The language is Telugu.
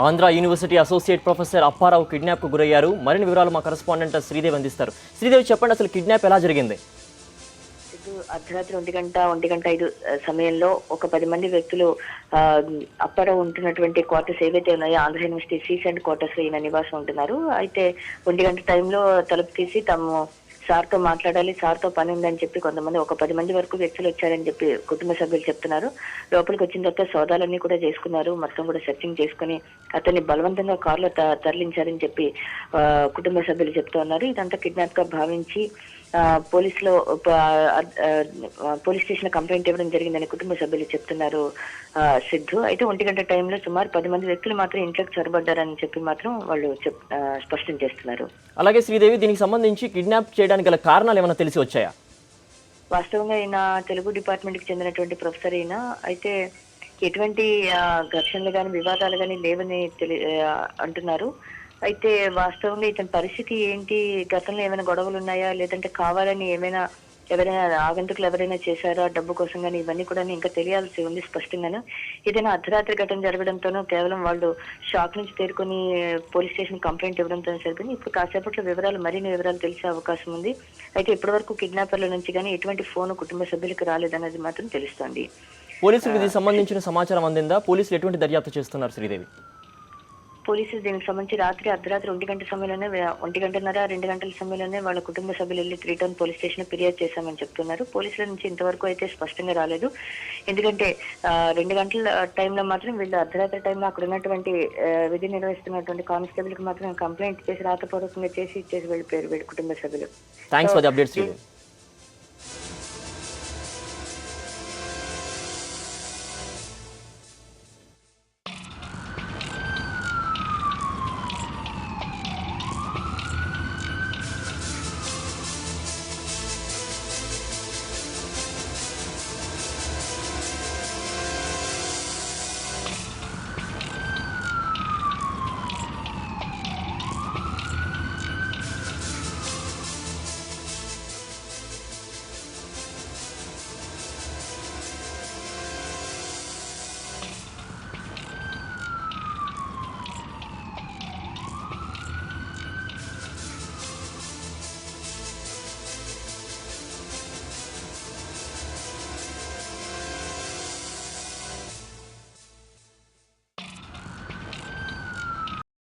Andhra university associate professor Apparao కిడ్నాప్కు గురయ్యారు. మరిన్ని వివరాలు మా కరెస్పాండెంట్ శ్రీదేవి అందిస్తారు. శ్రీదేవి, చెప్పండి, అసలు కిడ్నాప్ ఎలా జరిగింది? అర్ధరాత్రి 1:05 సమయంలో ఒక 10 మంది వ్యక్తులు అప్పారావు ఉంటున్నటువంటి క్వార్టర్స్ ఏవైతే ఉన్నాయో ఆంధ్ర యూనివర్సిటీ సీస్ అండ్ క్వార్టర్స్ ఈయన నివాసం ఉంటున్నారు. అయితే 1 గంట టైంలో తలుపు తీసి తాము సార్తో మాట్లాడాలి, సార్తో పని ఉందని చెప్పి కొంతమంది ఒక 10 మంది వరకు వ్యక్తులు వచ్చారని చెప్పి కుటుంబ సభ్యులు చెప్తున్నారు. లోపలికి వచ్చిన తర్వాత సోదాలన్నీ కూడా చేసుకున్నారు, మొత్తం కూడా సెర్చింగ్ చేసుకుని అతన్ని బలవంతంగా కారులో తరలించారని చెప్పి కుటుంబ సభ్యులు చెప్తూ ఉన్నారు. ఇదంతా కిడ్నాప్ గా భావించి పోలీస్ స్టేషన్ కంప్లైంట్ ఇవ్వడం జరిగిందని కుటుంబ సభ్యులు చెప్తున్నారు సిద్ధు. అయితే 1 గంట టైంలో సుమారు 10 మంది వ్యక్తులు మాత్రం ఇంట్లోకి చొరబడ్డారని చెప్పి మాత్రం వాళ్ళు స్పష్టం చేస్తున్నారు. అలాగే శ్రీదేవి, దీనికి సంబంధించి కిడ్నాప్ చేయడానికి గల కారణాలు ఏమైనా తెలిసి వచ్చాయా? వాస్తవంగా ఈయన తెలుగు డిపార్ట్మెంట్ కి చెందినటువంటి ప్రొఫెసర్ ఈయన. అయితే ఎటువంటి ఘర్షణలు గాని వివాదాలు గాని లేవని అంటున్నారు. అయితే వాస్తవంగా ఇతని పరిస్థితి ఏంటి, గతంలో ఏమైనా గొడవలు ఉన్నాయా, లేదంటే కావాలని ఎవరైనా ఆగంతుకులు ఎవరైనా చేశారా డబ్బు కోసం కానీ, ఇవన్నీ కూడా ఇంకా తెలియాల్సి ఉంది స్పష్టంగాను. ఏదైనా అర్ధరాత్రి ఘటన జరగడంతోనూ కేవలం వాళ్ళు షాక్ నుంచి తేరుకొని పోలీస్ స్టేషన్ కంప్లైంట్ ఇవ్వడంతో సరిపోయింది. ఇప్పుడు కాసేపట్లో మరిన్ని వివరాలు తెలిసే అవకాశం ఉంది. అయితే ఇప్పటి వరకు కిడ్నాపర్ల నుంచి కానీ ఎటువంటి ఫోన్ కుటుంబ సభ్యులకు రాలేదన్నది మాత్రం తెలుస్తోంది. పోలీసులకు దీనికి సంబంధించిన సమాచారం అందిందా? పోలీసులు ఎటువంటి దర్యాప్తు చేస్తున్నారు శ్రీదేవి? పోలీసులు దీనికి సంబంధించి అర్ధరాత్రి 1 గంట సమయంలోనే 1 గంటన్నర 2 గంటల సమయంలోనే వాళ్ళ కుటుంబ సభ్యులు వెళ్ళి 3 టౌన్ పోలీస్ స్టేషన్ ఫిర్యాదు చేశామని చెప్తున్నారు. పోలీసుల నుంచి ఇంతవరకు అయితే స్పష్టంగా రాలేదు. ఎందుకంటే 2 గంటల టైంలో మాత్రం వీళ్ళు అర్ధరాత్రి టైంలో అక్కడ ఉన్నటువంటి విధి నిర్వహిస్తున్నటువంటి కానిస్టేబుల్ కి మాత్రం కంప్లైంట్ చేసి రాతపూర్వకంగా చేసి ఇచ్చేసి వెళ్ళిపోయారు వీళ్ళ కుటుంబ సభ్యులు. Thanks for the update Sridevi.